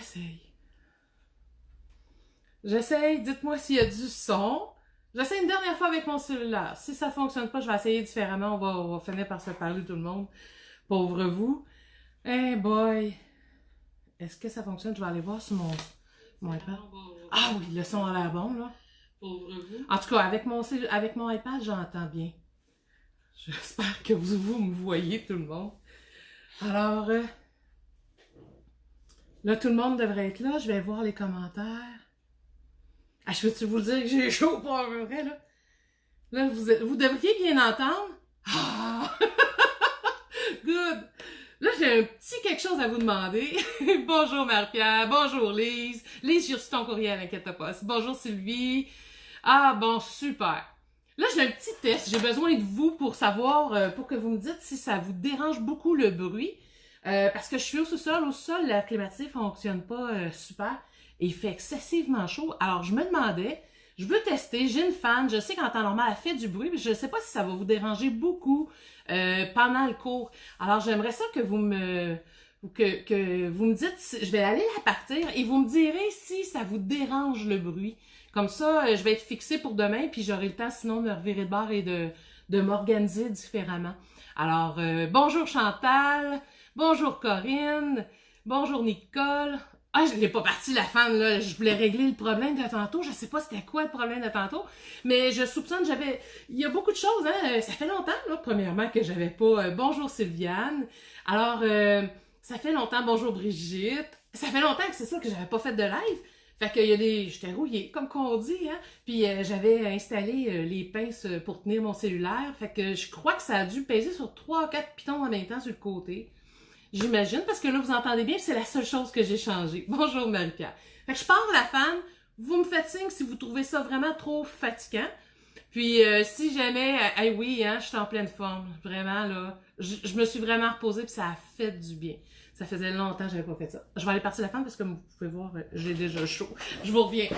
essaye. J'essaye, dites-moi s'il y a du son. J'essaie une dernière fois avec mon cellulaire. Si ça fonctionne pas, je vais essayer différemment. On va finir par se parler tout le monde. Pauvre vous. Hey boy. Est-ce que ça fonctionne? Je vais aller voir sur mon iPad. Ah oui, le son a l'air bon, là. Pauvre vous. En tout cas, avec mon iPad, j'entends bien. J'espère que vous me voyez, tout le monde. Alors, là, tout le monde devrait être là. Je vais voir les commentaires. Ah, je peux-tu vous dire que j'ai chaud pour un vrai, là? Là, vous devriez bien entendre. Ah! Good! Là, j'ai un petit quelque chose à vous demander. Bonjour Marie-Pierre, bonjour Lise. Lise, j'ai reçu ton courriel, inquiète pas. Bonjour Sylvie. Ah, bon, super. Là, j'ai un petit test. J'ai besoin de vous pour savoir, pour que vous me dites si ça vous dérange beaucoup le bruit. Parce que je suis au sous-sol. Au sous-sol, la climatisée fonctionne pas super. Et il fait excessivement chaud. Alors, je me demandais, je veux tester, j'ai une fan, je sais qu'en temps normal, elle fait du bruit, mais je ne sais pas si ça va vous déranger beaucoup pendant le cours. Alors, j'aimerais ça que vous me dites, je vais aller la partir et vous me direz si ça vous dérange le bruit. Comme ça, je vais être fixée pour demain, puis j'aurai le temps sinon de me revirer de bord et de m'organiser différemment. Alors, bonjour Chantal, bonjour Corinne, bonjour Nicole. Ah, je n'ai pas parti la fan, là. Je voulais régler le problème de tantôt. Je sais pas c'était quoi le problème de tantôt. Mais je soupçonne, il y a beaucoup de choses, hein. Ça fait longtemps, là, premièrement, que j'avais pas, bonjour Sylviane. Alors, ça fait longtemps, bonjour Brigitte. Ça fait longtemps que c'est ça que j'avais pas fait de live. Fait qu'il y a j'étais rouillée, comme qu'on dit, hein. Puis, j'avais installé les pinces pour tenir mon cellulaire. Fait que je crois que ça a dû peser sur 3 ou 4 pitons en même temps sur le côté. J'imagine, parce que là, vous entendez bien, c'est la seule chose que j'ai changée. Bonjour, Marie-Pierre. Fait que je pars la fan. Vous me faites signe si vous trouvez ça vraiment trop fatigant. Puis, si jamais, oui, hein, je suis en pleine forme. Vraiment, là, je me suis vraiment reposée, puis ça a fait du bien. Ça faisait longtemps que j'avais pas fait ça. Je vais aller partir la fan, parce que comme vous pouvez voir, j'ai déjà chaud. Je vous reviens.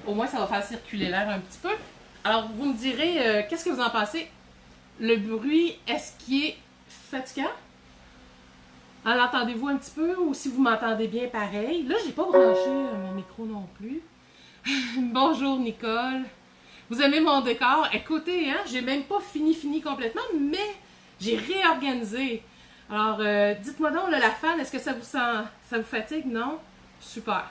Au moins, ça va faire circuler l'air un petit peu. Alors, vous me direz, qu'est-ce que vous en pensez? Le bruit, est-ce qu'il est fatigant? En entendez-vous un petit peu ou si vous m'entendez bien pareil? Là, j'ai pas branché mon micro non plus. Bonjour Nicole. Vous aimez mon décor? Écoutez, hein, j'ai même pas fini complètement, mais j'ai réorganisé. Alors, dites-moi donc, là, la fan, est-ce que ça vous fatigue? Non? Super.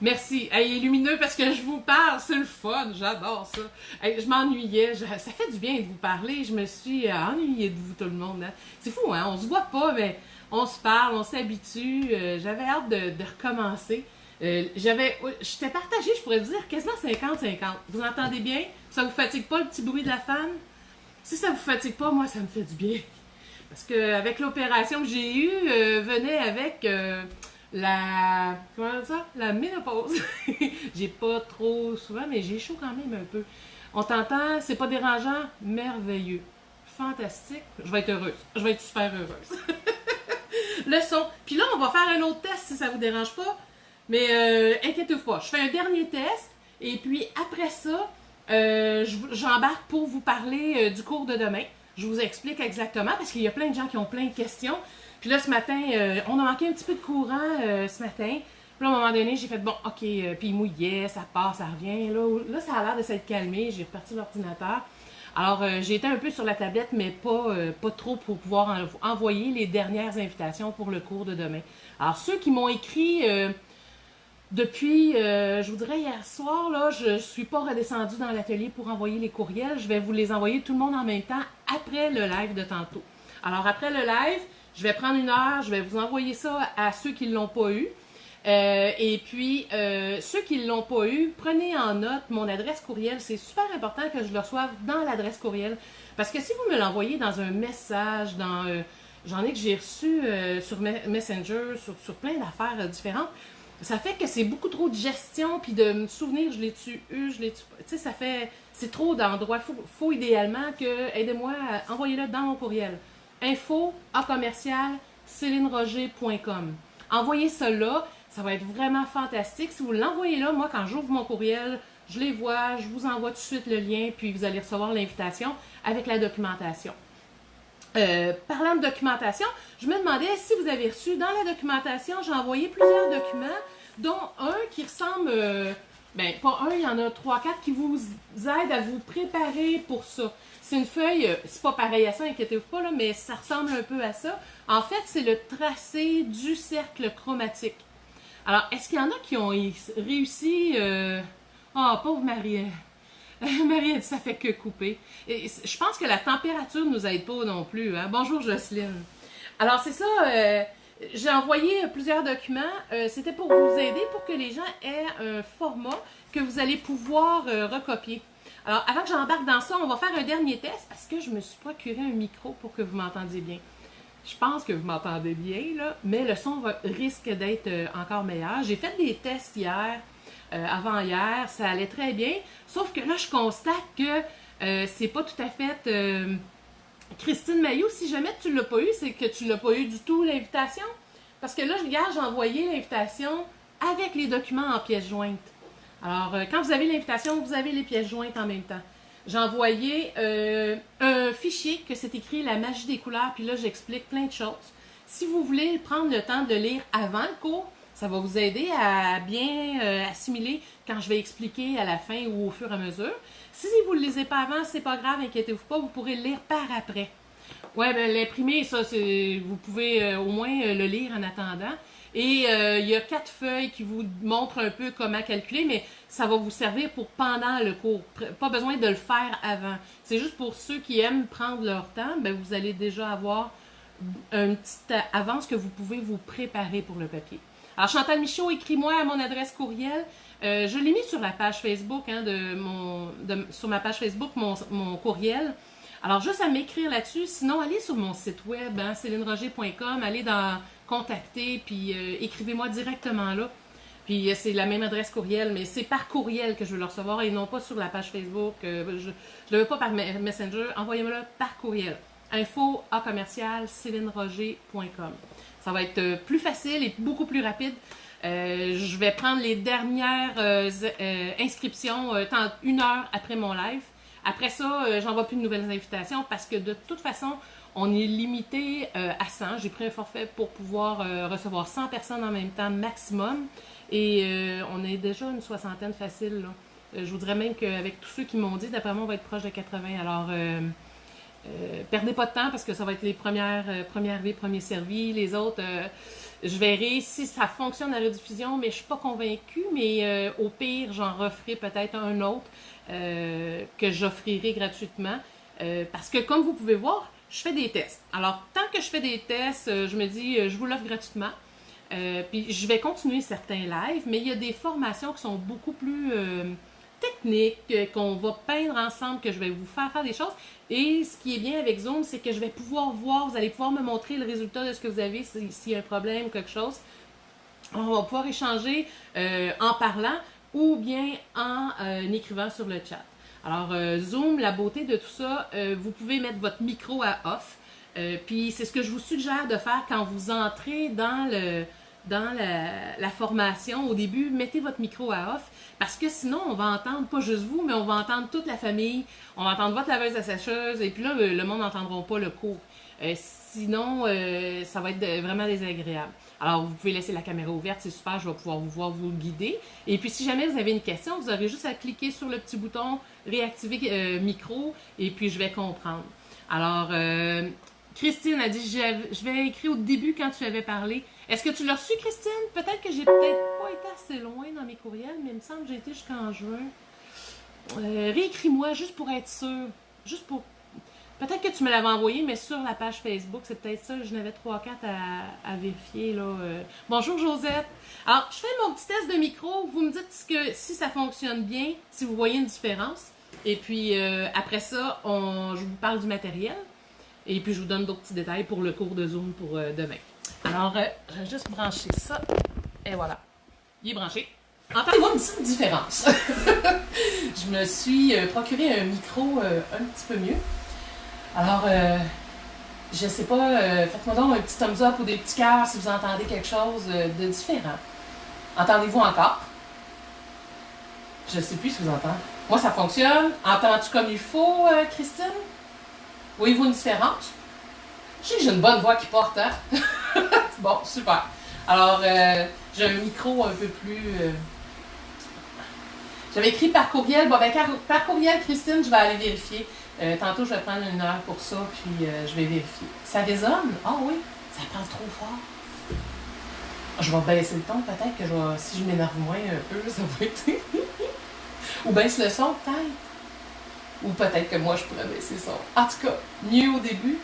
Merci. Hey, il est lumineux parce que je vous parle, c'est le fun, j'adore ça. Hey, je m'ennuyais, ça fait du bien de vous parler, je me suis ennuyée de vous tout le monde. Hein. C'est fou, hein? On se voit pas, mais on se parle, on s'habitue. J'avais hâte de recommencer. J'étais partagée, je pourrais vous dire, quasiment 50-50. Vous entendez bien? Ça vous fatigue pas le petit bruit de la fan? Si ça vous fatigue pas, moi, ça me fait du bien. Parce que avec l'opération que j'ai eue, venait avec... comment on dit ça? La ménopause. J'ai pas trop souvent, mais j'ai chaud quand même un peu. On t'entend, c'est pas dérangeant, merveilleux. Fantastique. Je vais être heureuse. Je vais être super heureuse. Le son. Puis là, on va faire un autre test si ça vous dérange pas. Mais inquiétez-vous pas. Je fais un dernier test. Et puis après ça, j'embarque pour vous parler du cours de demain. Je vous explique exactement parce qu'il y a plein de gens qui ont plein de questions. Puis là, ce matin, on a manqué un petit peu de courant ce matin. Puis là, à un moment donné, j'ai fait, bon, OK, puis il mouillait, ça part, ça revient. Là, ça a l'air de s'être calmé. J'ai reparti l'ordinateur. Alors, j'ai été un peu sur la tablette, mais pas trop pour pouvoir envoyer les dernières invitations pour le cours de demain. Alors, ceux qui m'ont écrit depuis, je vous dirais, hier soir, là, je suis pas redescendue dans l'atelier pour envoyer les courriels. Je vais vous les envoyer tout le monde en même temps après le live de tantôt. Alors, après le live... Je vais prendre une heure, je vais vous envoyer ça à ceux qui ne l'ont pas eu. Et puis, ceux qui ne l'ont pas eu, prenez en note mon adresse courriel. C'est super important que je le reçoive dans l'adresse courriel. Parce que si vous me l'envoyez dans un message, j'en ai que j'ai reçu sur Messenger, sur plein d'affaires différentes, ça fait que c'est beaucoup trop de gestion, puis de me souvenir, je l'ai-tu eu, je l'ai-tu... Tu sais, ça fait... C'est trop d'endroits. Faut idéalement que, aidez-moi, envoyez-le dans mon courriel. info@célineroger.com. Envoyez ça là, ça va être vraiment fantastique. Si vous l'envoyez là, moi, quand j'ouvre mon courriel, je les vois, je vous envoie tout de suite le lien, puis vous allez recevoir l'invitation avec la documentation. Parlant de documentation, je me demandais si vous avez reçu dans la documentation, j'ai envoyé plusieurs documents, dont un qui ressemble, ben pas un, il y en a 3-4 qui vous aident à vous préparer pour ça. C'est une feuille, c'est pas pareil à ça, inquiétez-vous pas, là, mais ça ressemble un peu à ça. En fait, c'est le tracé du cercle chromatique. Alors, est-ce qu'il y en a qui ont réussi... Oh, pauvre Marie. Marie a dit ça fait que couper. Et je pense que la température ne nous aide pas non plus. Hein? Bonjour Jocelyne. Alors, c'est ça, j'ai envoyé plusieurs documents. C'était pour vous aider, pour que les gens aient un format que vous allez pouvoir recopier. Alors, avant que j'embarque dans ça, on va faire un dernier test parce que je me suis procuré un micro pour que vous m'entendiez bien. Je pense que vous m'entendez bien, là, mais le son risque d'être encore meilleur. J'ai fait des tests hier, avant-hier, ça allait très bien, sauf que là, je constate que c'est pas tout à fait... Christine Mailloux, si jamais tu l'as pas eu, c'est que tu l'as pas eu du tout, l'invitation. Parce que là, regarde, j'ai envoyé l'invitation avec les documents en pièces jointes. Alors, quand vous avez l'invitation, vous avez les pièces jointes en même temps. J'ai envoyé un fichier que c'est écrit La magie des couleurs, puis là, j'explique plein de choses. Si vous voulez prendre le temps de lire avant le cours, ça va vous aider à bien assimiler quand je vais expliquer à la fin ou au fur et à mesure. Si vous ne le lisez pas avant, c'est pas grave, inquiétez-vous pas, vous pourrez le lire par après. Ouais, ben l'imprimer, ça, vous pouvez au moins le lire en attendant. Et il y a 4 feuilles qui vous montrent un peu comment calculer, mais ça va vous servir pour pendant le cours. Pas besoin de le faire avant. C'est juste pour ceux qui aiment prendre leur temps, ben vous allez déjà avoir une petite avance que vous pouvez vous préparer pour le papier. Alors Chantal Michaud, écris-moi à mon adresse courriel. Je l'ai mis sur la page Facebook, hein, sur ma page Facebook, mon courriel. Alors, juste à m'écrire là-dessus. Sinon, allez sur mon site web, hein, célineroger.com, allez dans Contacter, puis écrivez-moi directement là. Puis c'est la même adresse courriel, mais c'est par courriel que je veux le recevoir et non pas sur la page Facebook. Je ne le veux pas par Messenger. Envoyez-moi-le par courriel. info@célineroger.com. Ça va être plus facile et beaucoup plus rapide. Je vais prendre les dernières inscriptions 1 heure après mon live. Après ça, j'envoie plus de nouvelles invitations parce que de toute façon, on est limité à 100. J'ai pris un forfait pour pouvoir recevoir 100 personnes en même temps maximum. Et on est déjà une 60aine facile. Là. Je vous dirais même qu'avec tous ceux qui m'ont dit, d'après moi, on va être proche de 80. Alors, perdez pas de temps parce que ça va être les premières arrivées, premiers servis. Les autres, je verrai si ça fonctionne la rediffusion, mais je suis pas convaincue. Mais au pire, j'en referai peut-être un autre que j'offrirai gratuitement. Parce que comme vous pouvez voir, je fais des tests. Alors, tant que je fais des tests, je me dis, je vous l'offre gratuitement. Puis je vais continuer certains lives, mais il y a des formations qui sont beaucoup plus techniques, qu'on va peindre ensemble, que je vais vous faire des choses. Et ce qui est bien avec Zoom, c'est que je vais pouvoir voir, vous allez pouvoir me montrer le résultat de ce que vous avez, s'il y a un problème ou quelque chose. On va pouvoir échanger en parlant ou bien en écrivant sur le chat. Alors, Zoom, la beauté de tout ça, vous pouvez mettre votre micro à off. Puis c'est ce que je vous suggère de faire quand vous entrez dans la formation. Au début, mettez votre micro à off parce que sinon, on va entendre, pas juste vous, mais on va entendre toute la famille. On va entendre votre laveuse à sécheuse et puis là, le monde n'entendra pas le cours. Sinon, ça va être vraiment désagréable. Alors, vous pouvez laisser la caméra ouverte, c'est super, je vais pouvoir vous voir vous guider. Et puis, si jamais vous avez une question, vous aurez juste à cliquer sur le petit bouton « Réactiver micro » et puis je vais comprendre. Alors, Christine a dit « Je vais écrire au début quand tu avais parlé. » Est-ce que tu l'as reçu, Christine? Peut-être que j'ai peut-être pas été assez loin dans mes courriels, mais il me semble que j'ai été jusqu'en juin. Réécris-moi juste pour être sûre. Juste pour... Peut-être que tu me l'avais envoyé, mais sur la page Facebook, c'est peut-être ça. Je n'avais 3-4 à vérifier. Là. Bonjour Josette. Alors, je fais mon petit test de micro. Vous me dites si ça fonctionne bien, si vous voyez une différence. Et puis, après ça, je vous parle du matériel. Et puis, je vous donne d'autres petits détails pour le cours de Zoom pour demain. Alors, je vais juste brancher ça. Et voilà. Il est branché. Entendez-moi une petite différence. Je me suis procuré un micro un petit peu mieux. Alors, je sais pas, faites-moi donc un petit thumbs up ou des petits cœurs si vous entendez quelque chose de différent. Entendez-vous encore? Je sais plus si vous entendez. Moi, ça fonctionne. Entends-tu comme il faut, Christine? Voyez-vous une différence? Je sais que j'ai une bonne voix qui porte, hein? Bon, super. Alors, j'ai un micro un peu plus... J'avais écrit par courriel. Bon, ben, par courriel, Christine, je vais aller vérifier. Tantôt, je vais prendre une heure pour ça, puis je vais vérifier. Ça résonne? Ah oui, ça parle trop fort. Je vais baisser le ton, peut-être que si je m'énerve moins un peu, ça va être... Ou baisse le son, peut-être. Ou peut-être que moi, je pourrais baisser le son. En tout cas, mieux au début.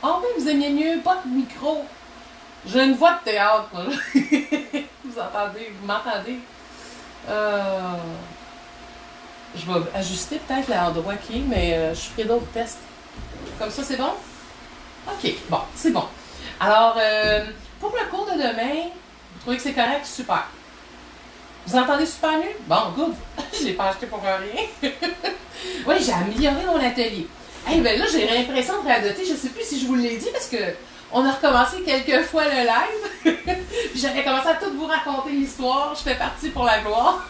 Ah oui, vous aimiez mieux, pas de micro. J'ai une voix de théâtre, moi. Vous entendez, vous m'entendez? Je vais ajuster peut-être l'endroit qui est, mais je ferai d'autres tests. Comme ça, c'est bon? OK, bon, c'est bon. Alors, pour le cours de demain, vous trouvez que c'est correct? Super. Vous entendez super mieux? Bon, good. Je ne l'ai pas acheté pour rien. Oui, j'ai amélioré mon atelier. Eh bien là, j'ai l'impression de radoter. Je ne sais plus si je vous l'ai dit parce que on a recommencé quelques fois le live. Puis j'avais commencé à tout vous raconter l'histoire. Je fais partie pour la gloire.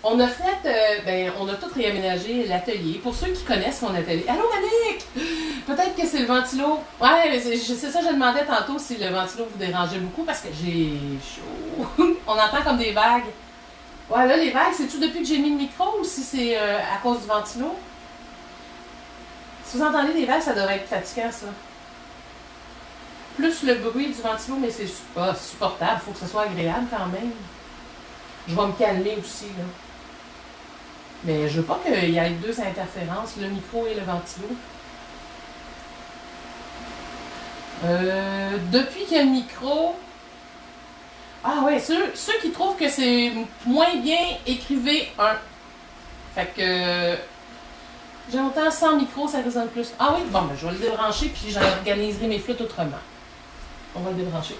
On a fait, on a tout réaménagé l'atelier. Pour ceux qui connaissent mon atelier. Allô, Annick! Peut-être que c'est le ventilo. Ouais, c'est ça, je demandais tantôt si le ventilo vous dérangeait beaucoup parce que j'ai chaud. On entend comme des vagues. Ouais, là, les vagues, c'est-tu depuis que j'ai mis le micro ou si c'est à cause du ventilo? Si vous entendez des vagues, ça devrait être fatigant, ça. Plus le bruit du ventilo, mais c'est pas supportable. Il faut que ce soit agréable quand même. Je vais me calmer aussi, là. Mais je veux pas qu'il y ait deux interférences, le micro et le ventilo. Depuis qu'il y a le micro... Ah ouais, ceux qui trouvent que c'est moins bien, écrivez un. Fait que... J'entends sans micro, ça résonne plus. Ah oui, bon, ben je vais le débrancher, puis j'organiserai mes flûtes autrement. On va le débrancher.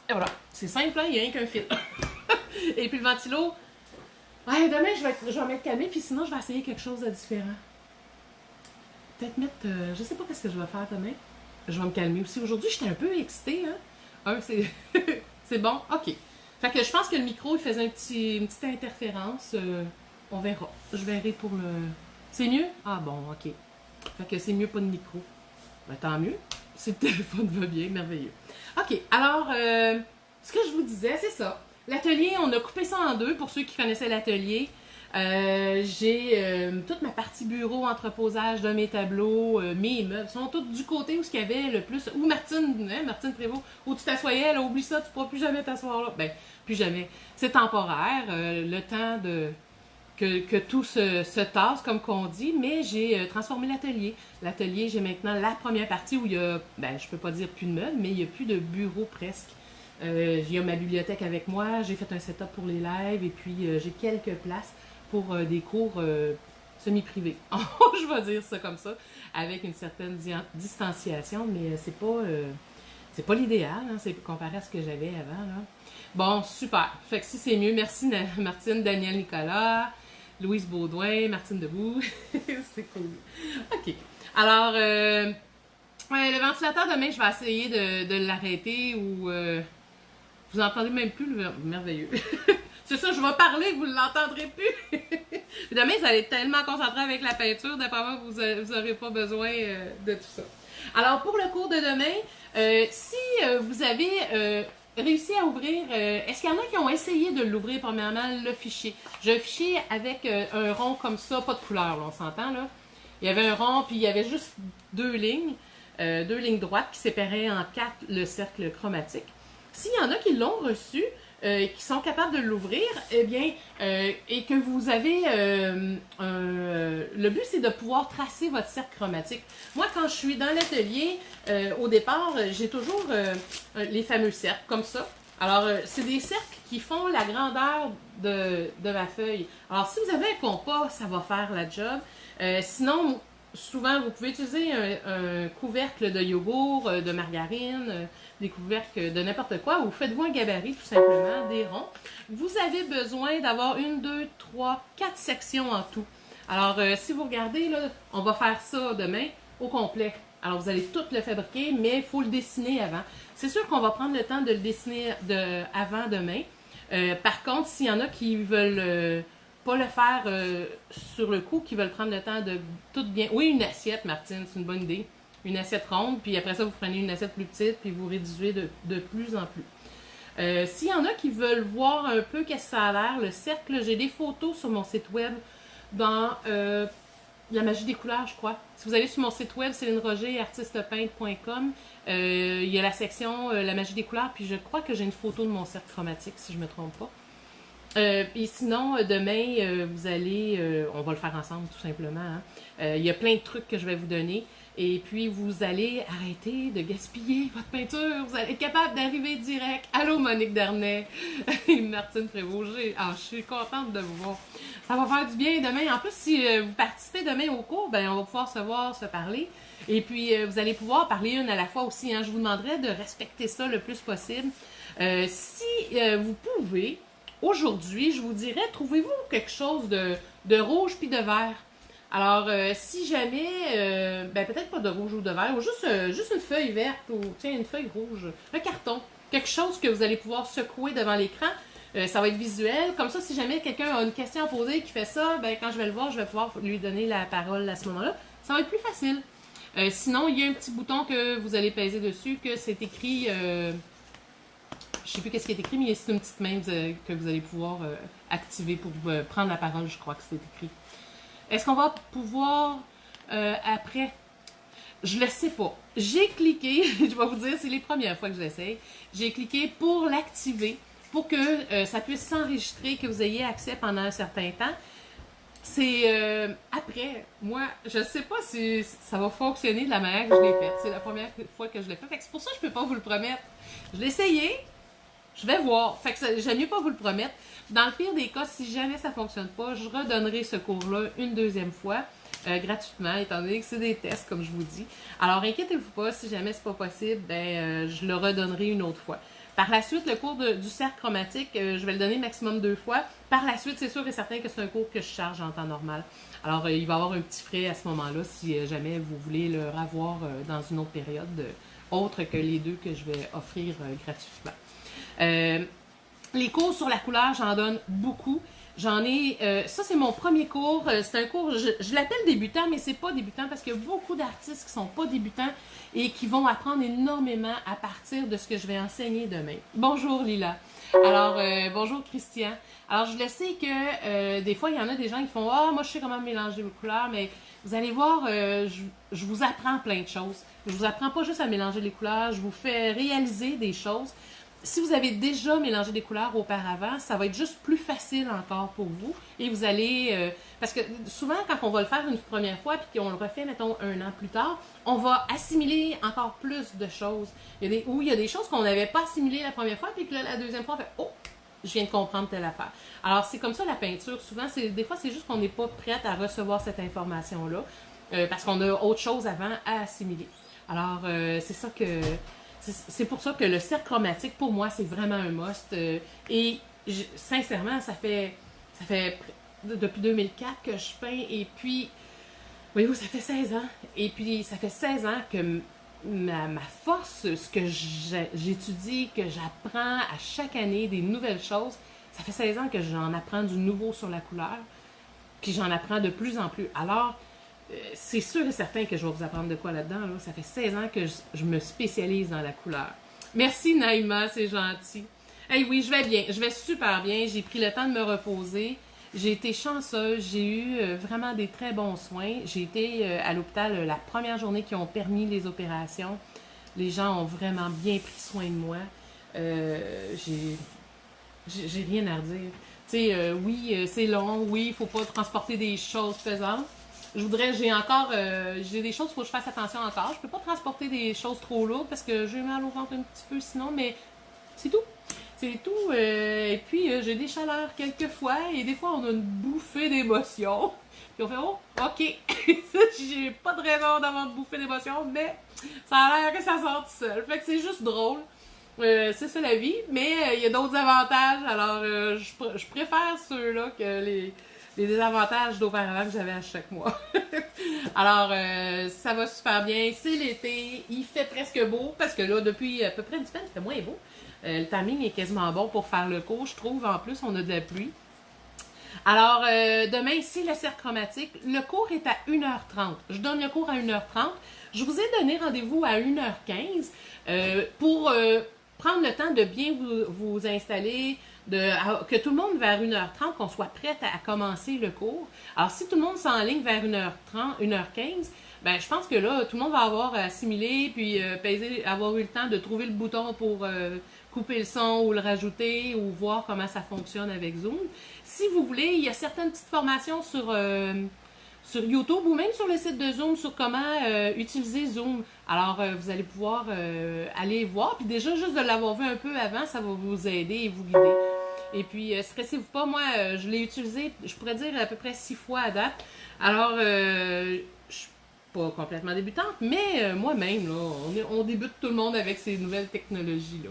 Et voilà, c'est simple, hein, il n'y a rien qu'un fil. Et puis le ventilo... Ouais, demain, je vais mettre calmé, puis sinon, je vais essayer quelque chose de différent. Peut-être mettre... je sais pas ce que je vais faire demain. Je vais me calmer aussi. Aujourd'hui, j'étais un peu excitée, hein. C'est... c'est bon? OK. Fait que je pense que le micro, il faisait une petite interférence. On verra. Je verrai pour le... C'est mieux? Ah bon, OK. Fait que c'est mieux pas de micro. Ben, tant mieux. Si le téléphone va bien, merveilleux. OK. Alors, ce que je vous disais, c'est ça. L'atelier, on a coupé ça en deux pour ceux qui connaissaient l'atelier. J'ai toute ma partie bureau, entreposage de mes tableaux, mes meubles sont tous du côté où il y avait le plus. Où Martine Prévost, où tu t'assoyais, là, oublie ça, tu ne pourras plus jamais t'asseoir là. Ben, plus jamais. C'est temporaire, le temps que tout se tasse, comme qu'on dit, mais j'ai transformé l'atelier. L'atelier, j'ai maintenant la première partie où il y a, je peux pas dire plus de meubles, mais il n'y a plus de bureau presque. Il y a ma bibliothèque avec moi, j'ai fait un setup pour les lives et puis j'ai quelques places pour des cours semi-privés. Je vais dire ça comme ça, avec une certaine distanciation, mais c'est pas l'idéal, hein, c'est comparé à ce que j'avais avant. Là. Bon, super. Fait que si c'est mieux, merci Martine, Daniel Nicolas, Louise Baudouin, Martine Debout. C'est cool. OK. Alors, le ventilateur, demain, je vais essayer de l'arrêter ou... vous n'entendez même plus le merveilleux. C'est ça, je vais parler, vous ne l'entendrez plus. Demain, vous allez être tellement concentré avec la peinture, d'après moi, vous n'aurez pas besoin de tout ça. Alors, pour le cours de demain, si vous avez réussi à ouvrir, est-ce qu'il y en a qui ont essayé de l'ouvrir, premièrement, le fichier? J'ai un fichier avec un rond comme ça, pas de couleur, là, on s'entend, là. Il y avait un rond, puis il y avait juste deux lignes droites qui séparaient en quatre le cercle chromatique. S'il y en a qui l'ont reçu, qui sont capables de l'ouvrir, eh bien, et que vous avez... le but, c'est de pouvoir tracer votre cercle chromatique. Moi, quand je suis dans l'atelier, au départ, j'ai toujours les fameux cercles, comme ça. Alors, c'est des cercles qui font la grandeur de ma feuille. Alors, si vous avez un compas, ça va faire la job. Sinon... Souvent, vous pouvez utiliser un couvercle de yogourt, de margarine, des couvercles de n'importe quoi, ou faites-vous un gabarit tout simplement, des ronds. Vous avez besoin d'avoir 1, 2, 3, 4 sections en tout. Alors, si vous regardez, là, on va faire ça demain au complet. Alors, vous allez tout le fabriquer, mais il faut le dessiner avant. C'est sûr qu'on va prendre le temps de le dessiner avant demain. Par contre, s'il y en a qui veulent pas le faire sur le coup, qui veulent prendre le temps de tout bien... Oui, une assiette, Martine, c'est une bonne idée. Une assiette ronde, puis après ça, vous prenez une assiette plus petite, puis vous réduisez de plus en plus. S'il y en a qui veulent voir un peu qu'est-ce que ça a l'air, le cercle, j'ai des photos sur mon site web dans la magie des couleurs, je crois. Si vous allez sur mon site web, Céline Roger, artistepeintre.com, il y a la section la magie des couleurs, puis je crois que j'ai une photo de mon cercle chromatique, si je ne me trompe pas. Et sinon, demain, vous allez, on va le faire ensemble tout simplement. Hein. Il y a plein de trucs que je vais vous donner. Et puis, vous allez arrêter de gaspiller votre peinture. Vous allez être capable d'arriver direct. Allô, Monique Darnay et Martine Prévost. Je suis contente de vous voir. Ça va faire du bien demain. En plus, si vous participez demain au cours, ben, on va pouvoir se voir, se parler. Et puis, vous allez pouvoir parler une à la fois aussi. Hein. Je vous demanderai de respecter ça le plus possible. Si vous pouvez, aujourd'hui, je vous dirais, trouvez-vous quelque chose de rouge puis de vert. Alors, si jamais, ben peut-être pas de rouge ou de vert, ou juste une feuille verte, ou tiens, une feuille rouge, un carton, quelque chose que vous allez pouvoir secouer devant l'écran, ça va être visuel. Comme ça, si jamais quelqu'un a une question à poser qui fait ça, ben quand je vais le voir, je vais pouvoir lui donner la parole à ce moment-là. Ça va être plus facile. Sinon, il y a un petit bouton que vous allez peser dessus, que c'est écrit... je sais plus qu'est-ce qui est écrit, mais c'est une petite main que vous allez pouvoir activer pour prendre la parole, je crois que c'est écrit. Est-ce qu'on va pouvoir après? Je le sais pas. J'ai cliqué, je vais vous dire, c'est les premières fois que je l'essaye. J'ai cliqué pour l'activer, pour que ça puisse s'enregistrer, que vous ayez accès pendant un certain temps. C'est après, moi, je sais pas si ça va fonctionner de la manière que je l'ai faite. C'est la première fois que je l'ai fait. Fait que c'est pour ça que je peux pas vous le promettre. Je l'ai essayé. Je vais voir. Fait que j'aime mieux pas vous le promettre. Dans le pire des cas, si jamais ça fonctionne pas, je redonnerai ce cours-là une deuxième fois, gratuitement, étant donné que c'est des tests, comme je vous dis. Alors, inquiétez-vous pas, si jamais c'est pas possible, ben, je le redonnerai une autre fois. Par la suite, le cours du cercle chromatique, je vais le donner maximum 2 fois. Par la suite, c'est sûr et certain que c'est un cours que je charge en temps normal. Alors, il va y avoir un petit frais à ce moment-là, si jamais vous voulez le revoir dans une autre période, autre que les 2 que je vais offrir gratuitement. Les cours sur la couleur, j'en donne beaucoup. J'en ai... ça, c'est mon premier cours. C'est un cours, je l'appelle débutant, mais c'est pas débutant parce qu'il y a beaucoup d'artistes qui sont pas débutants et qui vont apprendre énormément à partir de ce que je vais enseigner demain. Bonjour Lila. Alors, bonjour Christian. Alors, je le sais que des fois, il y en a des gens qui font « Ah, moi, je sais comment mélanger vos couleurs, mais vous allez voir, je vous apprends plein de choses. Je vous apprends pas juste à mélanger les couleurs, je vous fais réaliser des choses. » Si vous avez déjà mélangé des couleurs auparavant, ça va être juste plus facile encore pour vous. Et vous allez... parce que souvent, quand on va le faire une première fois, puis qu'on le refait, mettons, 1 an plus tard, on va assimiler encore plus de choses. Il y a des choses qu'on n'avait pas assimilées la première fois, puis que là, la deuxième fois, on fait « Oh, je viens de comprendre telle affaire. » Alors, c'est comme ça la peinture. Souvent, des fois, c'est juste qu'on n'est pas prête à recevoir cette information-là, parce qu'on a autre chose avant à assimiler. Alors, c'est ça que... C'est pour ça que le cercle chromatique, pour moi, c'est vraiment un must. Et sincèrement, ça fait depuis 2004 que je peins. Et puis, voyez-vous, ça fait 16 ans. Et puis, ça fait 16 ans que ma force, ce que j'étudie, que j'apprends à chaque année des nouvelles choses, ça fait 16 ans que j'en apprends du nouveau sur la couleur. Puis j'en apprends de plus en plus. Alors, c'est sûr et certain que je vais vous apprendre de quoi là-dedans. Là. Ça fait 16 ans que je me spécialise dans la couleur. Merci Naïma, c'est gentil. Hey, oui, je vais bien. Je vais super bien. J'ai pris le temps de me reposer. J'ai été chanceuse. J'ai eu vraiment des très bons soins. J'ai été à l'hôpital la première journée qui ont permis les opérations. Les gens ont vraiment bien pris soin de moi. J'ai rien à redire. Tu sais, oui, c'est long. Oui, il ne faut pas transporter des choses pesantes. J'ai des choses, il faut que je fasse attention encore. Je peux pas transporter des choses trop lourdes parce que j'ai mal au ventre un petit peu sinon, mais c'est tout. C'est tout. Et puis, j'ai des chaleurs quelquefois et des fois, on a une bouffée d'émotions. Puis on fait, oh, ok, j'ai pas de raison d'avoir une bouffée d'émotions, mais ça a l'air que ça sort tout seul. Fait que c'est juste drôle. C'est ça la vie, mais il y a d'autres avantages. Alors, je préfère ceux-là que les désavantages d'auparavant que j'avais à chaque mois. Alors, ça va super bien. C'est l'été. Il fait presque beau parce que là, depuis à peu près une semaine, il fait moins beau. Le timing est quasiment bon pour faire le cours, je trouve. En plus, on a de la pluie. Alors, demain, c'est le cercle chromatique. Le cours est à 1h30. Je donne le cours à 1h30. Je vous ai donné rendez-vous à 1h15 pour prendre le temps de bien vous installer, que tout le monde vers 1h30, qu'on soit prête à commencer le cours. Alors, si tout le monde s'enligne vers 1h30, 1h15, ben, je pense que là, tout le monde va avoir assimilé, puis avoir eu le temps de trouver le bouton pour couper le son ou le rajouter ou voir comment ça fonctionne avec Zoom. Si vous voulez, il y a certaines petites formations sur YouTube ou même sur le site de Zoom sur comment utiliser Zoom. Alors, vous allez pouvoir aller voir. Puis déjà, juste de l'avoir vu un peu avant, ça va vous aider et vous guider. Et puis, stressez-vous pas, moi, je l'ai utilisé, je pourrais dire à peu près 6 fois à date. Alors, je suis pas complètement débutante, mais moi-même, là, on débute tout le monde avec ces nouvelles technologies-là.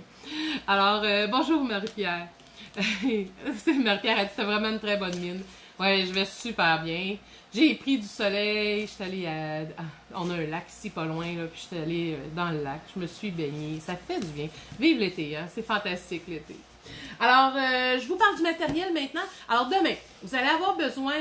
Alors, bonjour Marie-Pierre. Marie-Pierre a dit, t'as vraiment une très bonne mine. Ouais, je vais super bien. J'ai pris du soleil, je suis allée on a un lac ici pas loin, là, puis je suis allée dans le lac, je me suis baignée, ça fait du bien. Vive l'été, hein, c'est fantastique l'été. Alors, je vous parle du matériel maintenant. Alors, demain, vous allez avoir besoin,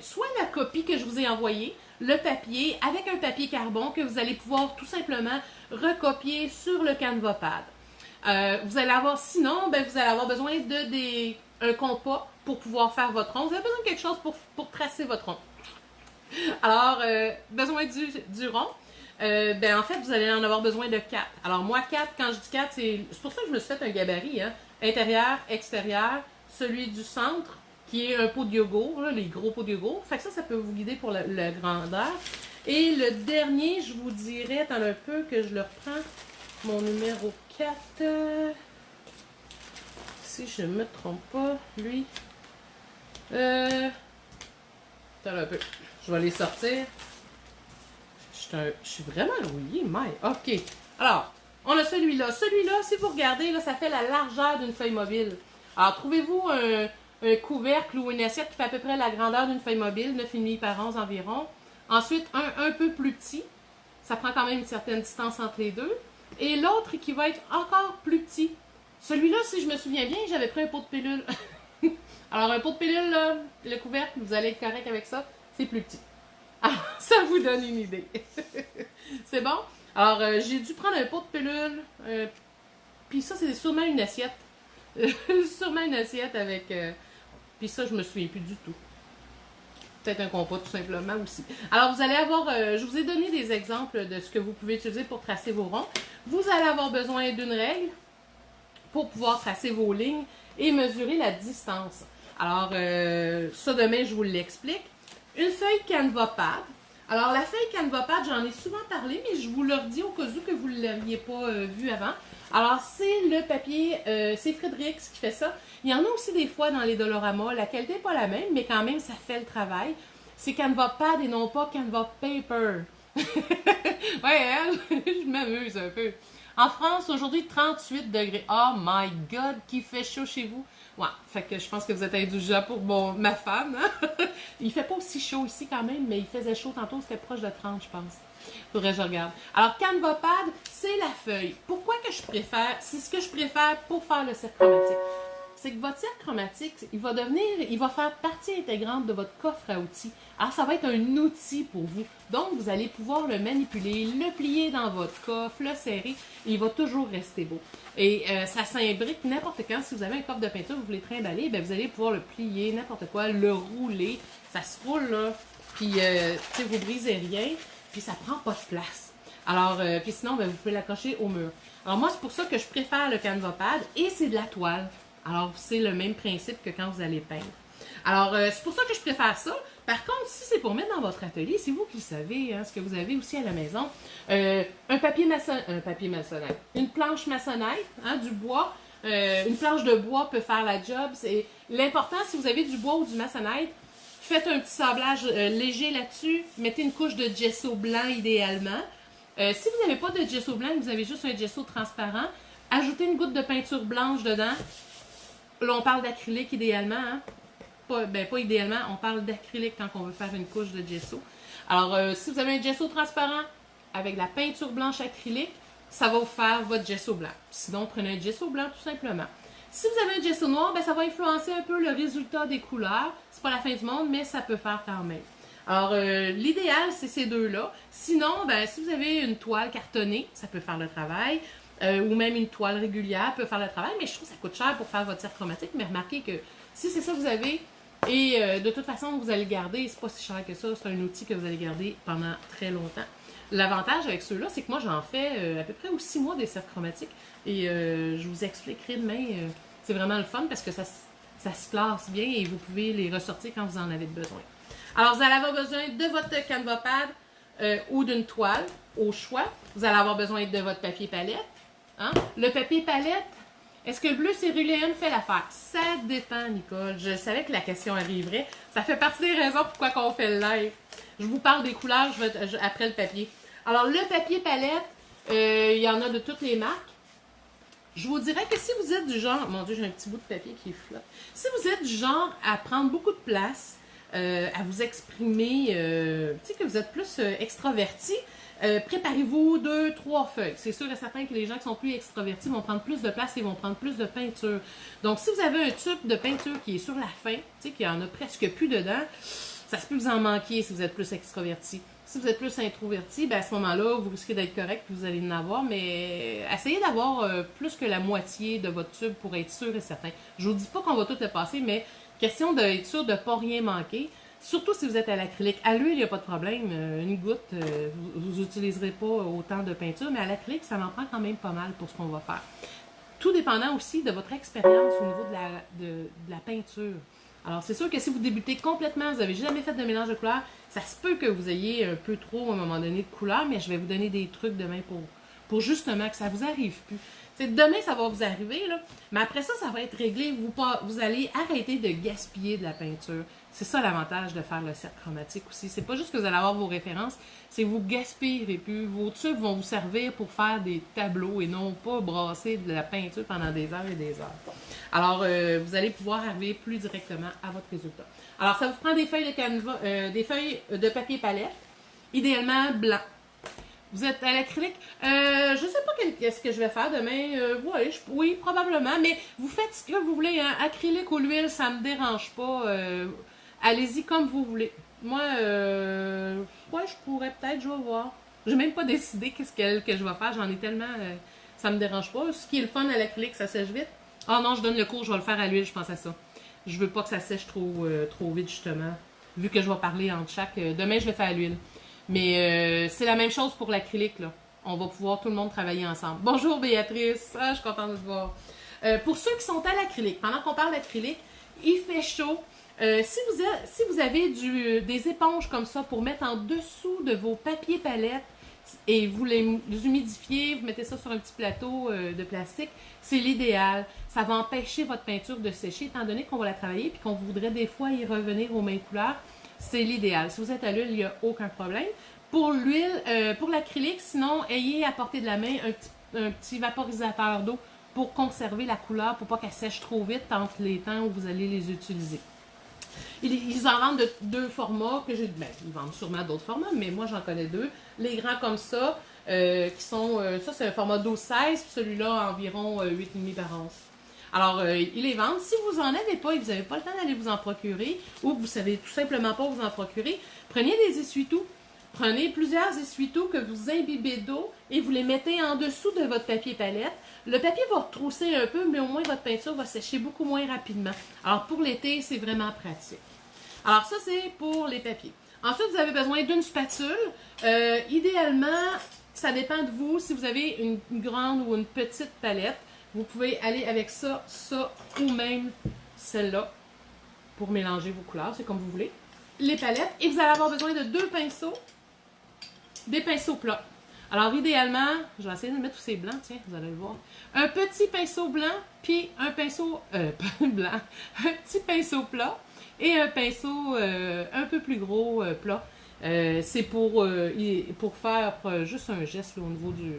soit la copie que je vous ai envoyée, le papier, avec un papier carbone que vous allez pouvoir tout simplement recopier sur le Canva Pad. Vous allez avoir, sinon, vous allez avoir besoin un compas pour pouvoir faire votre rond. Vous avez besoin de quelque chose pour tracer votre rond. Alors, besoin du rond. En fait, vous allez en avoir besoin de 4. Alors, moi, 4, quand je dis 4, c'est pour ça que je me suis fait un gabarit. Hein. Intérieur, extérieur, celui du centre, qui est un pot de yogourt, là, les gros pots de yogourt. Fait que ça peut vous guider pour la grandeur. Et le dernier, je vous dirais, attends un peu que je le reprends, mon numéro 4. Si je ne me trompe pas, lui. Attends un peu. Je vais les sortir. Je suis vraiment rouillée, mais ok. Alors, on a celui-là. Celui-là, si vous regardez, là, ça fait la largeur d'une feuille mobile. Alors, trouvez-vous un couvercle ou une assiette qui fait à peu près la grandeur d'une feuille mobile, 9,5 par 11 environ. Ensuite, un peu plus petit. Ça prend quand même une certaine distance entre les deux. Et l'autre qui va être encore plus petit. Celui-là, si je me souviens bien, j'avais pris un pot de pilule. Alors, un pot de pilule, là, le couvercle, vous allez être correct avec ça, c'est plus petit. Alors, ça vous donne une idée. C'est bon? Alors, j'ai dû prendre un pot de pilule. Puis ça, c'est sûrement une assiette. Sûrement une assiette avec... puis ça, je me souviens plus du tout. Peut-être un compas, tout simplement, aussi. Alors, vous allez avoir... je vous ai donné des exemples de ce que vous pouvez utiliser pour tracer vos ronds. Vous allez avoir besoin d'une règle pour pouvoir tracer vos lignes et mesurer la distance. Alors, ça, demain, je vous l'explique. Une feuille Canva Pad. Alors, la feuille Canva Pad, j'en ai souvent parlé, mais je vous le redis au cas où que vous ne l'aviez pas vu avant. Alors, c'est le papier, c'est Fredericks qui fait ça. Il y en a aussi des fois dans les Dolorama. La qualité n'est pas la même, mais quand même, ça fait le travail. C'est Canva Pad et non pas Canva Paper. Ouais, hein? Je m'amuse un peu. En France, aujourd'hui, 38 degrés. Oh my God, qui fait chaud chez vous. Ouais, fait que je pense que vous êtes indulgents pour ma femme. Hein? Il fait pas aussi chaud ici quand même, mais il faisait chaud tantôt, c'était proche de 30, je pense. Faudrait que je regarde. Alors, Canva Pad, c'est la feuille. Pourquoi que je préfère? C'est ce que je préfère pour faire le cercle chromatique. C'est que votre cercle chromatique, il va faire partie intégrante de votre coffre à outils. Alors, ça va être un outil pour vous. Donc, vous allez pouvoir le manipuler, le plier dans votre coffre, le serrer, et il va toujours rester beau. Et ça s'imbrique n'importe quand. Si vous avez un coffre de peinture, vous voulez trimballer, vous allez pouvoir le plier, n'importe quoi, le rouler. Ça se roule, là. Puis, vous brisez rien, puis ça prend pas de place. Alors, puis sinon, vous pouvez l'accrocher au mur. Alors, moi, c'est pour ça que je préfère le Canva Pad, et c'est de la toile. Alors, c'est le même principe que quand vous allez peindre. Alors, c'est pour ça que je préfère ça. Par contre, si c'est pour mettre dans votre atelier, c'est vous qui le savez, hein, ce que vous avez aussi à la maison. Un papier maçonnette, une planche maçonnette, hein, du bois. Une planche de bois peut faire la job. L'important, si vous avez du bois ou du maçonnette, faites un petit sablage léger là-dessus. Mettez une couche de gesso blanc idéalement. Si vous n'avez pas de gesso blanc, vous avez juste un gesso transparent, ajoutez une goutte de peinture blanche dedans. Là, on parle d'acrylique idéalement, hein? Pas idéalement, on parle d'acrylique quand on veut faire une couche de gesso. Alors, si vous avez un gesso transparent avec de la peinture blanche acrylique, ça va vous faire votre gesso blanc. Sinon, prenez un gesso blanc tout simplement. Si vous avez un gesso noir, ben, ça va influencer un peu le résultat des couleurs. C'est pas la fin du monde, mais ça peut faire quand même. Alors, l'idéal, c'est ces deux-là. Sinon, ben, si vous avez une toile cartonnée, ça peut faire le travail. Ou même une toile régulière peut faire le travail. Mais je trouve que ça coûte cher pour faire votre cire chromatique. Mais remarquez que si c'est ça que vous avez, et de toute façon, vous allez le garder, c'est pas si cher que ça. C'est un outil que vous allez garder pendant très longtemps. L'avantage avec ceux-là, c'est que moi, j'en fais à peu près 6 mois des cires chromatiques. Et je vous expliquerai demain. C'est vraiment le fun parce que ça se place bien et vous pouvez les ressortir quand vous en avez besoin. Alors, vous allez avoir besoin de votre Canva Pad ou d'une toile, au choix. Vous allez avoir besoin de votre papier palette. Hein? Le papier palette, est-ce que bleu céruléenne fait l'affaire? Ça dépend, Nicole. Je savais que la question arriverait. Ça fait partie des raisons pourquoi on fait le live. Je vous parle des couleurs après le papier. Alors, le papier palette, il y en a de toutes les marques. Je vous dirais que si vous êtes du genre... Mon Dieu, j'ai un petit bout de papier qui flotte. Si vous êtes du genre à prendre beaucoup de place, à vous exprimer, tu sais que vous êtes plus extraverti, préparez-vous 2-3 feuilles. C'est sûr et certain que les gens qui sont plus extravertis vont prendre plus de place et vont prendre plus de peinture. Donc, si vous avez un tube de peinture qui est sur la fin, tu sais qu'il y en a presque plus dedans, ça se peut vous en manquer si vous êtes plus extraverti. Si vous êtes plus introverti, ben à ce moment-là, vous risquez d'être correct, vous allez en avoir, mais essayez d'avoir plus que la moitié de votre tube pour être sûr et certain. Je vous dis pas qu'on va tout le passer, mais question d'être sûr de ne pas rien manquer. Surtout si vous êtes à l'acrylique. À l'huile, il n'y a pas de problème. Une goutte, vous n'utiliserez pas autant de peinture, mais à l'acrylique, ça en prend quand même pas mal pour ce qu'on va faire. Tout dépendant aussi de votre expérience au niveau de la peinture. Alors, c'est sûr que si vous débutez complètement, vous n'avez jamais fait de mélange de couleurs, ça se peut que vous ayez un peu trop, à un moment donné, de couleurs, mais je vais vous donner des trucs demain pour justement que ça ne vous arrive plus. Demain, ça va vous arriver, là, mais après ça, ça va être réglé. Vous allez arrêter de gaspiller de la peinture. C'est ça l'avantage de faire le cercle chromatique aussi. C'est pas juste que vous allez avoir vos références, c'est que vous gaspillerez plus. Vos tubes vont vous servir pour faire des tableaux et non pas brasser de la peinture pendant des heures et des heures. Alors, vous allez pouvoir arriver plus directement à votre résultat. Alors, ça vous prend des feuilles de canevas, des feuilles de papier palette, idéalement blanc. Vous êtes à l'acrylique. Je ne sais pas qu'est-ce que je vais faire demain. Oui, probablement. Mais vous faites ce que vous voulez. Hein. Acrylique ou l'huile, ça ne me dérange pas. Allez-y comme vous voulez. Moi, ouais, je pourrais peut-être, je vais voir. Je n'ai même pas décidé qu'est-ce que je vais faire. J'en ai tellement... ça ne me dérange pas. Ce qui est le fun à l'acrylique, ça sèche vite. Ah non, je donne le cours, je vais le faire à l'huile, je pense à ça. Je veux pas que ça sèche trop vite, justement. Vu que je vais parler entre chaque... demain, je vais faire à l'huile. Mais c'est la même chose pour l'acrylique, là. On va pouvoir tout le monde travailler ensemble. Bonjour Béatrice, je suis contente de te voir. Pour ceux qui sont à l'acrylique, pendant qu'on parle d'acrylique, il fait chaud. Si vous avez des éponges comme ça pour mettre en dessous de vos papiers palettes et vous les humidifiez, vous mettez ça sur un petit plateau de plastique, c'est l'idéal. Ça va empêcher votre peinture de sécher, étant donné qu'on va la travailler et qu'on voudrait des fois y revenir aux mêmes couleurs. C'est l'idéal. Si vous êtes à l'huile, il n'y a aucun problème. Pour l'huile, pour l'acrylique, sinon, ayez à portée de la main un petit vaporisateur d'eau pour conserver la couleur, pour pas qu'elle sèche trop vite entre les temps où vous allez les utiliser. Ils en vendent de 2 formats que j'ai. Ben, ils vendent sûrement d'autres formats, mais moi j'en connais 2. Les grands comme ça, qui sont. Ça, c'est un format 12-16, puis celui-là environ 8,5 par once. Alors, ils les vendent. Si vous n'en avez pas et que vous n'avez pas le temps d'aller vous en procurer, ou que vous ne savez tout simplement pas vous en procurer, prenez des essuie-tout. Prenez plusieurs essuie-tout que vous imbibez d'eau et vous les mettez en dessous de votre papier palette. Le papier va retrousser un peu, mais au moins votre peinture va sécher beaucoup moins rapidement. Alors, pour l'été, c'est vraiment pratique. Alors, ça, c'est pour les papiers. Ensuite, vous avez besoin d'une spatule. Idéalement, ça dépend de vous. Si vous avez une grande ou une petite palette, vous pouvez aller avec ça, ça ou même celle-là pour mélanger vos couleurs. C'est comme vous voulez. Les palettes. Et vous allez avoir besoin de 2 pinceaux. Des pinceaux plats. Alors, idéalement, je vais essayer de mettre tous ces blancs, tiens, vous allez le voir. Un petit pinceau blanc, puis un pinceau, blanc, un petit pinceau plat et un pinceau un peu plus gros plat. C'est pour faire juste un geste là, au niveau du...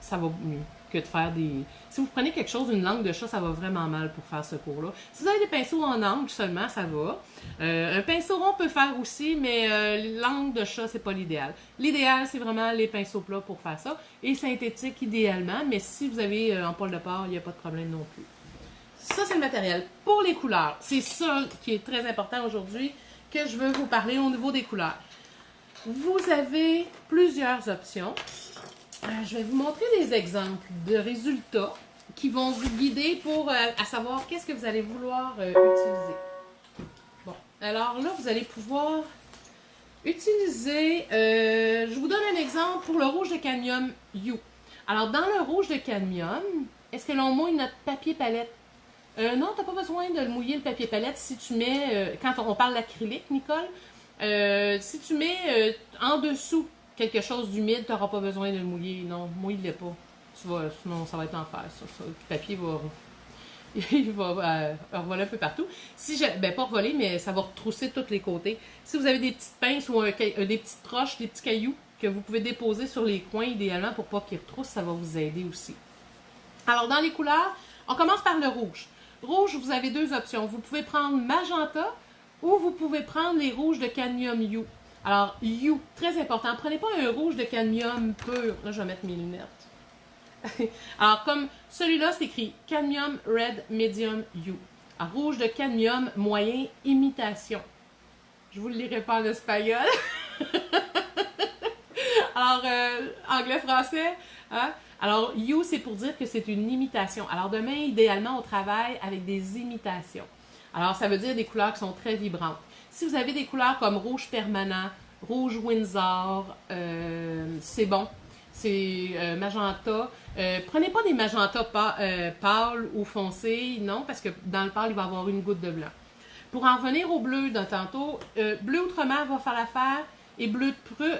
Ça va mieux. que de faire des... Si vous prenez quelque chose, une langue de chat, ça va vraiment mal pour faire ce cours-là. Si vous avez des pinceaux en angle seulement, ça va. Un pinceau rond peut faire aussi, mais langue de chat, c'est pas l'idéal. L'idéal, c'est vraiment les pinceaux plats pour faire ça. Et synthétique, idéalement, mais si vous avez en poil de porc, il n'y a pas de problème non plus. Ça, c'est le matériel. Pour les couleurs, c'est ça qui est très important aujourd'hui que je veux vous parler au niveau des couleurs. Vous avez plusieurs options. Je vais vous montrer des exemples de résultats qui vont vous guider pour à savoir qu'est-ce que vous allez vouloir utiliser. Bon, alors là, vous allez pouvoir utiliser, je vous donne un exemple pour le rouge de cadmium You. Alors, dans le rouge de cadmium, est-ce que l'on mouille notre papier palette? Non, tu n'as pas besoin de le mouiller le papier palette si tu mets, quand on parle d'acrylique, Nicole, si tu mets en dessous quelque chose d'humide, tu n'auras pas besoin de le mouiller. Non, mouille-le pas. Sinon, ça va être l'enfer. Le papier va, il va revoler un peu partout. Ben, pas revoler, mais ça va retrousser de tous les côtés. Si vous avez des petites pinces ou des petites roches, des petits cailloux que vous pouvez déposer sur les coins, idéalement, pour pas qu'ils retroussent, ça va vous aider aussi. Alors, dans les couleurs, on commence par le rouge. Rouge, vous avez deux options. Vous pouvez prendre magenta ou vous pouvez prendre les rouges de cadmium You. Alors, You, très important. Prenez pas un rouge de cadmium pur. Là, je vais mettre mes lunettes. Alors, comme celui-là, c'est écrit Cadmium Red Medium You. Alors, rouge de cadmium moyen imitation. Je vous le lirai pas en espagnol. Alors, anglais-français. Hein? Alors, You, c'est pour dire que c'est une imitation. Alors, demain, idéalement, on travaille avec des imitations. Alors, ça veut dire des couleurs qui sont très vibrantes. Si vous avez des couleurs comme rouge permanent, rouge Windsor, c'est bon. C'est magenta. Prenez pas des magentas pâles ou foncés, non, parce que dans le pâle, il va y avoir une goutte de blanc. Pour en revenir au bleu d'un tantôt, bleu outre-mer va faire l'affaire et bleu de preux,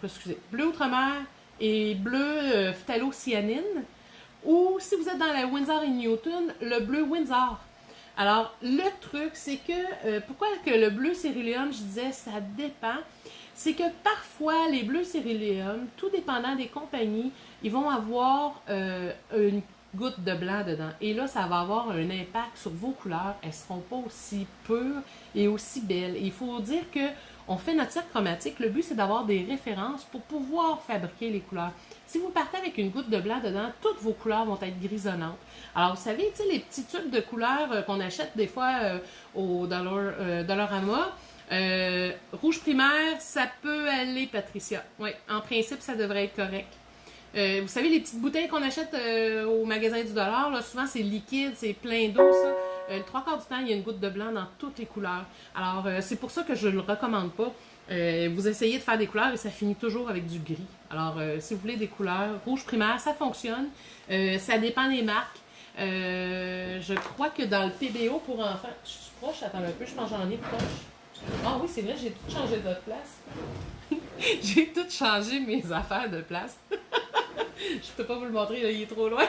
excusez, bleu outre-mer et bleu phthalo-cyanine. Ou si vous êtes dans la Winsor & Newton, le bleu Windsor. Alors, le truc, c'est que, pourquoi que le bleu céruléum, je disais, ça dépend, c'est que parfois, les bleus céruléum, tout dépendant des compagnies, ils vont avoir une goutte de blanc dedans. Et là, ça va avoir un impact sur vos couleurs. Elles ne seront pas aussi pures et aussi belles. Et il faut dire que on fait notre cercle chromatique. Le but, c'est d'avoir des références pour pouvoir fabriquer les couleurs. Si vous partez avec une goutte de blanc dedans, toutes vos couleurs vont être grisonnantes. Alors, vous savez, tu sais, les petits tubes de couleurs qu'on achète des fois au Dollarama, rouge primaire, ça peut aller, Patricia. Oui, en principe, ça devrait être correct. Vous savez, les petites bouteilles qu'on achète au magasin du dollar, là, souvent c'est liquide, c'est plein d'eau, ça. Le trois quarts du temps, il y a une goutte de blanc dans toutes les couleurs. Alors, c'est pour ça que je ne le recommande pas. Vous essayez de faire des couleurs et ça finit toujours avec du gris. Alors, si vous voulez des couleurs rouge primaire, ça fonctionne. Ça dépend des marques. Je crois que dans le PBO pour enfants, je suis proche, attends un peu, je pense que j'en ai proche. Ah oui, c'est vrai, j'ai tout changé de place. J'ai tout changé mes affaires de place. Je peux pas vous le montrer, là, il est trop loin.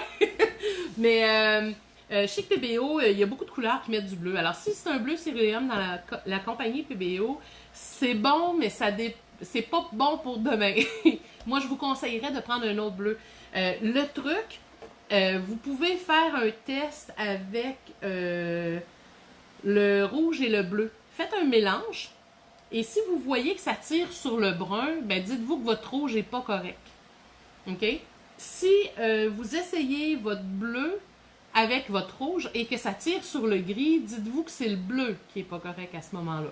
Mais chez PBO, il y a beaucoup de couleurs qui mettent du bleu. Alors, si c'est un bleu céruléum dans la compagnie PBO, c'est bon, mais c'est pas bon pour demain. Moi, je vous conseillerais de prendre un autre bleu. Le truc, vous pouvez faire un test avec le rouge et le bleu. Faites un mélange. Et si vous voyez que ça tire sur le brun, ben dites-vous que votre rouge n'est pas correct. OK? Si vous essayez votre bleu avec votre rouge et que ça tire sur le gris, dites-vous que c'est le bleu qui n'est pas correct à ce moment-là.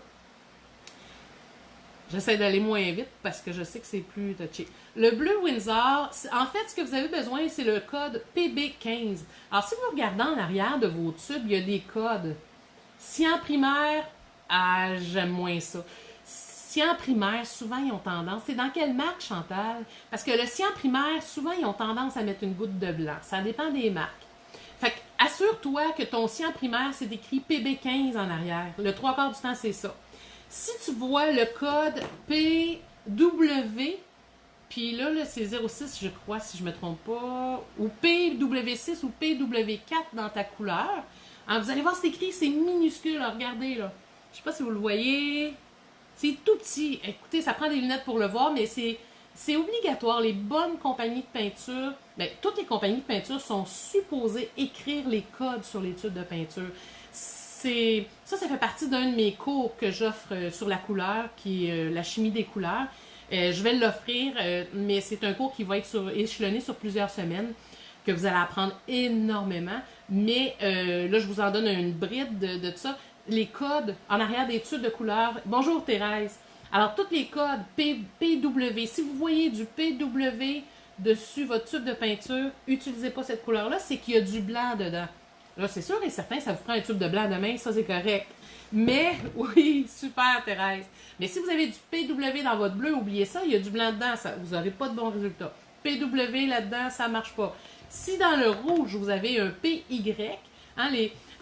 J'essaie d'aller moins vite parce que je sais que c'est plus touché. Le bleu Windsor, en fait, ce que vous avez besoin, c'est le code PB15. Alors, si vous regardez en arrière de vos tubes, il y a des codes. Cyan primaire, j'aime moins ça. Cyan primaire, souvent, ils ont tendance... C'est dans quelle marque, Chantal? Parce que le cyan primaire, souvent, ils ont tendance à mettre une goutte de blanc. Ça dépend des marques. Fait que, assure-toi que ton cyan primaire, c'est écrit PB15 en arrière. Le trois quarts du temps, c'est ça. Si tu vois le code PW, puis là c'est 06, je crois, si je ne me trompe pas, ou PW6 ou PW4 dans ta couleur, hein, vous allez voir, c'est écrit, c'est minuscule, là, regardez, là. Je ne sais pas si vous le voyez. C'est tout petit. Écoutez, ça prend des lunettes pour le voir, mais c'est c'est obligatoire. Les bonnes compagnies de peinture, ben, toutes les compagnies de peinture sont supposées écrire les codes sur les tubes de peinture. Ça fait partie d'un de mes cours que j'offre sur la couleur, qui est la chimie des couleurs. Je vais l'offrir, mais c'est un cours qui va être échelonné sur plusieurs semaines, que vous allez apprendre énormément. Mais là, je vous en donne une bride de tout ça. Les codes en arrière des tubes de couleurs. Bonjour Thérèse. Alors, tous les codes PW, si vous voyez du PW dessus votre tube de peinture, n'utilisez pas cette couleur-là, c'est qu'il y a du blanc dedans. Là, c'est sûr et certain, ça vous prend un tube de blanc demain, ça c'est correct. Mais, oui, super Thérèse. Mais si vous avez du PW dans votre bleu, oubliez ça, il y a du blanc dedans, vous n'aurez pas de bons résultats. PW là-dedans, ça ne marche pas. Si dans le rouge, vous avez un PY, hein,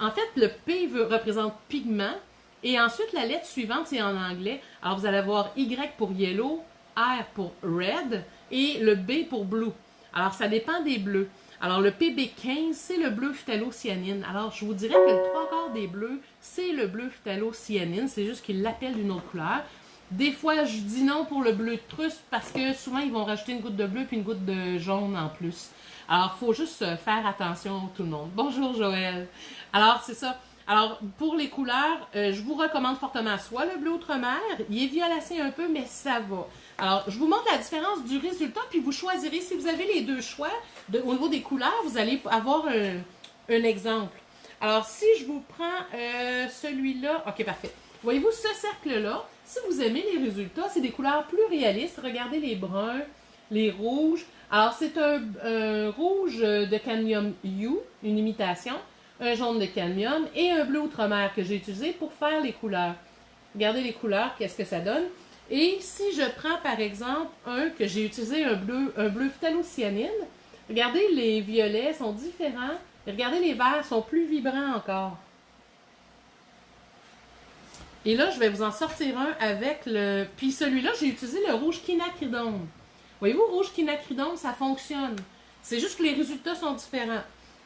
en fait, le P représente pigment, et ensuite, la lettre suivante, c'est en anglais. Alors, vous allez avoir Y pour yellow, R pour red, et le B pour blue. Alors, ça dépend des bleus. Alors, le PB15, c'est le bleu phtalocyanine. Alors, je vous dirais que le 3/4 des bleus, c'est le bleu phtalocyanine. C'est juste qu'ils l'appellent d'une autre couleur. Des fois, je dis non pour le bleu de trusse parce que souvent, ils vont rajouter une goutte de bleu puis une goutte de jaune en plus. Alors, il faut juste faire attention tout le monde. Bonjour Joël. Alors, c'est ça. Alors, pour les couleurs, je vous recommande fortement soit le bleu outre-mer, il est violacé un peu, mais ça va. Alors, je vous montre la différence du résultat, puis vous choisirez, si vous avez les deux choix, au niveau des couleurs, vous allez avoir un exemple. Alors, si je vous prends celui-là, ok, parfait. Voyez-vous ce cercle-là, si vous aimez les résultats, c'est des couleurs plus réalistes. Regardez les bruns, les rouges. Alors, c'est un rouge de cadmium U, une imitation, un jaune de cadmium et un bleu outre-mer que j'ai utilisé pour faire les couleurs. Regardez les couleurs, qu'est-ce que ça donne. Et si je prends par exemple un que j'ai utilisé, un bleu phtalocyanine, regardez les violets sont différents. Et regardez les verts sont plus vibrants encore. Et là, je vais vous en sortir un avec le... Puis celui-là, j'ai utilisé le rouge quinacridone. Voyez-vous, rouge quinacridone, ça fonctionne. C'est juste que les résultats sont différents.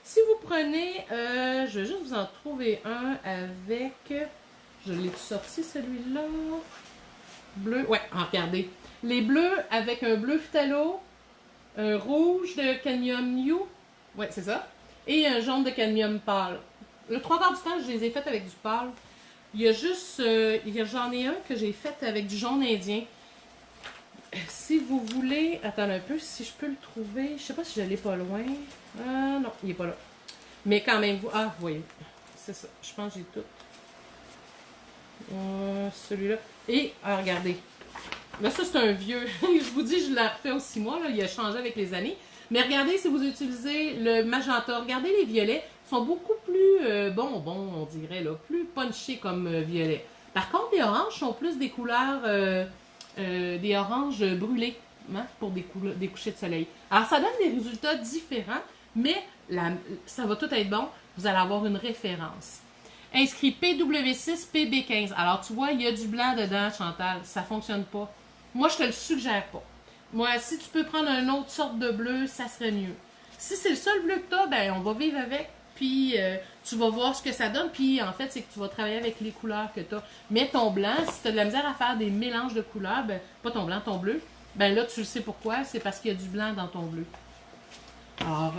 Si vous prenez, je vais juste vous en trouver un avec, je l'ai sorti celui-là, bleu, ouais, regardez, les bleus avec un bleu phthalo, un rouge de cadmium U, ouais, c'est ça, et un jaune de cadmium pâle. Le 3/4 du temps, je les ai faits avec du pâle. Il y a juste, j'en ai un que j'ai fait avec du jaune indien. Si vous voulez, attendez un peu, si je peux le trouver, je sais pas si je l'ai pas loin. Non, il est pas là. Mais quand même, vous voyez, c'est ça. Je pense que j'ai tout. Celui-là. Et, regardez. Là, ça, c'est un vieux. Je vous dis, je l'ai refait aux 6 mois. Là, il a changé avec les années. Mais regardez, si vous utilisez le magenta, regardez les violets. Ils sont beaucoup plus bonbons, on dirait, là, plus punchés comme violet. Par contre, les oranges sont plus des couleurs... des oranges brûlés, hein, pour des couchers de soleil. Alors, ça donne des résultats différents, mais ça va tout être bon. Vous allez avoir une référence. Inscrit PW6, PB15. Alors, tu vois, il y a du blanc dedans, Chantal. Ça ne fonctionne pas. Moi, je te le suggère pas. Moi, si tu peux prendre une autre sorte de bleu, ça serait mieux. Si c'est le seul bleu que tu as, ben, on va vivre avec. Puis, tu vas voir ce que ça donne. Puis, en fait, c'est que tu vas travailler avec les couleurs que tu as. Mais ton blanc, si tu as de la misère à faire des mélanges de couleurs, ben, pas ton blanc, ton bleu, ben là, tu le sais pourquoi. C'est parce qu'il y a du blanc dans ton bleu. Alors,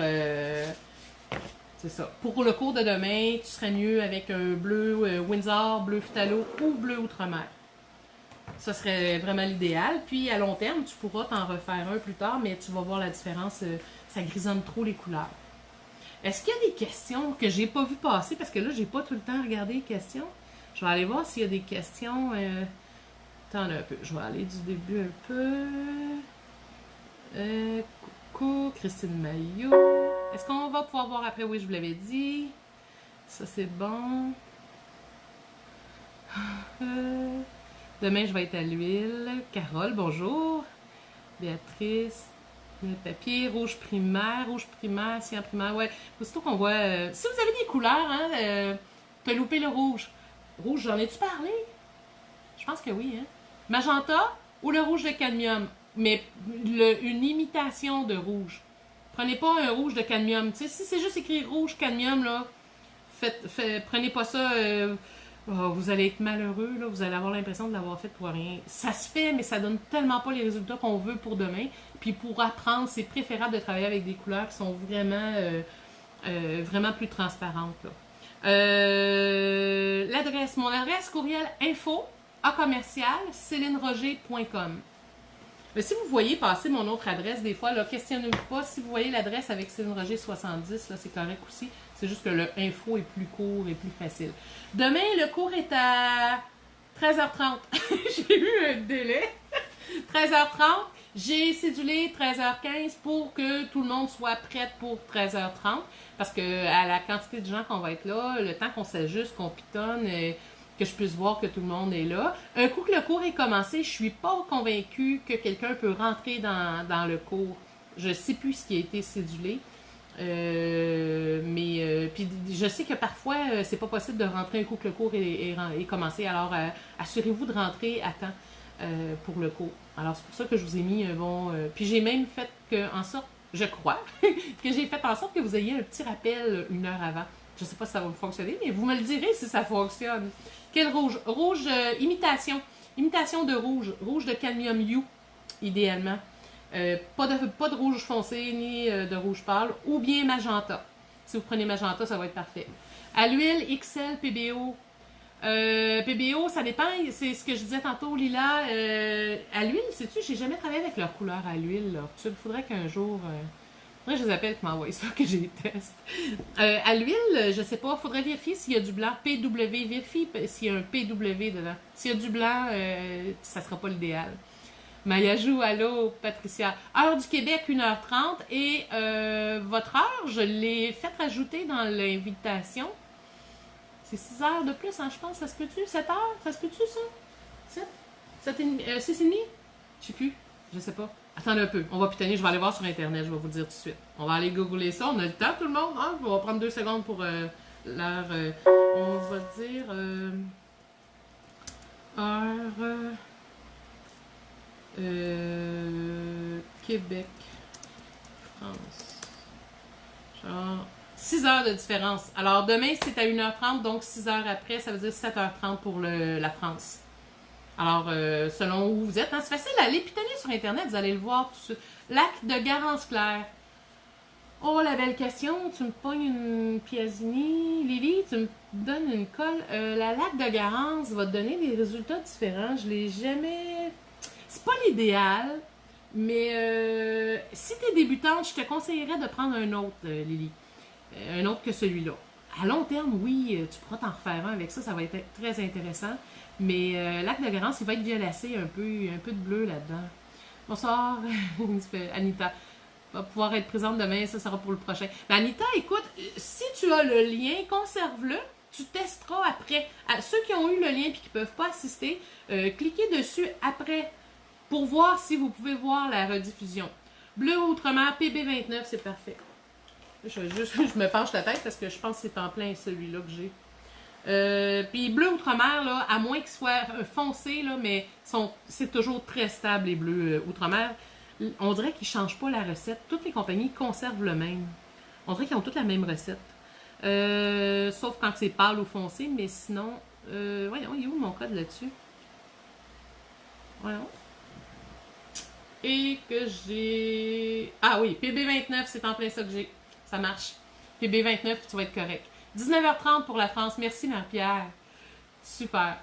c'est ça. Pour le cours de demain, tu serais mieux avec un bleu Windsor, bleu phthalo ou bleu outre-mer. Ça serait vraiment l'idéal. Puis, à long terme, tu pourras t'en refaire un plus tard, mais tu vas voir la différence. Ça grisonne trop les couleurs. Est-ce qu'il y a des questions que j'ai pas vu passer? Parce que là, j'ai pas tout le temps regardé les questions. Je vais aller voir s'il y a des questions. Attends un peu. Je vais aller du début un peu. Coucou, Christine Maillot. Est-ce qu'on va pouvoir voir après? Oui, je vous l'avais dit. Ça, c'est bon. Demain, je vais être à l'huile. Carole, bonjour. Béatrice. Le papier, rouge primaire, cyan primaire, ouais. Aussitôt qu'on voit... si vous avez des couleurs, hein, t'as loupé le rouge. Rouge, j'en ai-tu parlé? Je pense que oui, hein. Magenta ou le rouge de cadmium, mais une imitation de rouge. Prenez pas un rouge de cadmium. Tu sais, si c'est juste écrit rouge cadmium, là, prenez pas ça... Oh, vous allez être malheureux, là, vous allez avoir l'impression de l'avoir fait pour rien. Ça se fait, mais ça donne tellement pas les résultats qu'on veut pour demain. Puis pour apprendre, c'est préférable de travailler avec des couleurs qui sont vraiment plus transparentes. Là. L'adresse, mon adresse courriel info à commercial célineroger.com. Mais si vous voyez passer mon autre adresse, des fois, là, questionnez-vous pas. Si vous voyez l'adresse avec Céline Roger 70, là, c'est correct aussi. C'est juste que le info est plus court et plus facile. Demain, le cours est à 13h30. J'ai eu un délai. 13h30. J'ai cédulé 13h15 pour que tout le monde soit prêt pour 13h30. Parce que à la quantité de gens qu'on va être là, le temps qu'on s'ajuste, qu'on pitonne, que je puisse voir que tout le monde est là. Un coup que le cours est commencé, je suis pas convaincue que quelqu'un peut rentrer dans le cours. Je sais plus ce qui a été cédulé. Puis je sais que parfois c'est pas possible de rentrer un coup que le cours est commencé. Alors assurez-vous de rentrer à temps pour le cours. Alors c'est pour ça que je vous ai mis un bon. Puis j'ai même fait en sorte, je crois, que j'ai fait en sorte que vous ayez un petit rappel 1 heure avant. Je sais pas si ça va fonctionner, mais vous me le direz si ça fonctionne. Quel rouge? Rouge imitation. Imitation de rouge. Rouge de cadmium U, idéalement. Pas de rouge foncé ni de rouge pâle. Ou bien magenta. Si vous prenez magenta, ça va être parfait. À l'huile, XL, PBO. PBO, ça dépend. C'est ce que je disais tantôt, Lila. À l'huile, sais-tu, j'ai jamais travaillé avec leur couleur à l'huile. Il faudrait qu'un jour... Faudrait que je les appelle qui m'envoient ça, que j'ai teste. À l'huile, je sais pas, faudrait vérifier s'il y a du blanc. PW, vérifie s'il y a un PW dedans. S'il y a du blanc, ça sera pas l'idéal. Mayajou, allô, Patricia. Heure du Québec, 1h30. Et votre heure, je l'ai fait rajouter dans l'invitation. C'est 6 heures de plus, hein, je pense. Ça se peut-tu? 7 heures? Ça se peut-tu, ça? 6h30? Je sais plus. Je sais pas. Attendez un peu. On va pitonner. Je vais aller voir sur Internet. Je vais vous le dire tout de suite. On va aller googler ça. On a le temps, tout le monde. Hein? On va prendre 2 secondes pour l'heure. On va dire... heure... Québec. France. Genre... 6 heures de différence. Alors, demain, c'est à 1h30. Donc, 6 heures après, ça veut dire 7h30 pour la France. Alors, selon où vous êtes, hein, c'est facile d'aller pitonner sur Internet, vous allez le voir tout de suite. Lac de Garance-Claire. Oh, la belle question, tu me pognes une Piazzini. Lily, tu me donnes une colle. La lac de Garance va te donner des résultats différents. Je l'ai jamais... C'est pas l'idéal, mais si tu es débutante, je te conseillerais de prendre un autre, Lily. Un autre que celui-là. À long terme, oui, tu pourras t'en refaire un avec ça, ça va être très intéressant. Mais lac de Garance, il va être violacé un peu de bleu là-dedans. Bonsoir, Anita. Va pouvoir être présente demain, ça sera pour le prochain. Mais Anita, écoute, si tu as le lien, conserve-le. Tu testeras après. À ceux qui ont eu le lien et qui ne peuvent pas assister, cliquez dessus après pour voir si vous pouvez voir la rediffusion. Bleu Outre-mer, PB29, c'est parfait. Je me penche la tête parce que je pense que c'est en plein celui-là que j'ai. Puis bleu outre-mer, là, à moins qu'il soit foncé, là, mais c'est toujours très stable les bleus outre-mer. On dirait qu'ils ne changent pas la recette. Toutes les compagnies conservent le même. On dirait qu'ils ont toutes la même recette. Sauf quand c'est pâle ou foncé, mais sinon... voyons, il est où mon code là-dessus? Voyons. Et que j'ai... Ah oui, PB29, c'est en plein ça que j'ai. Ça marche. PB29, tu vas être correct. 19h30 pour la France. Merci, Marie-Pierre. Super.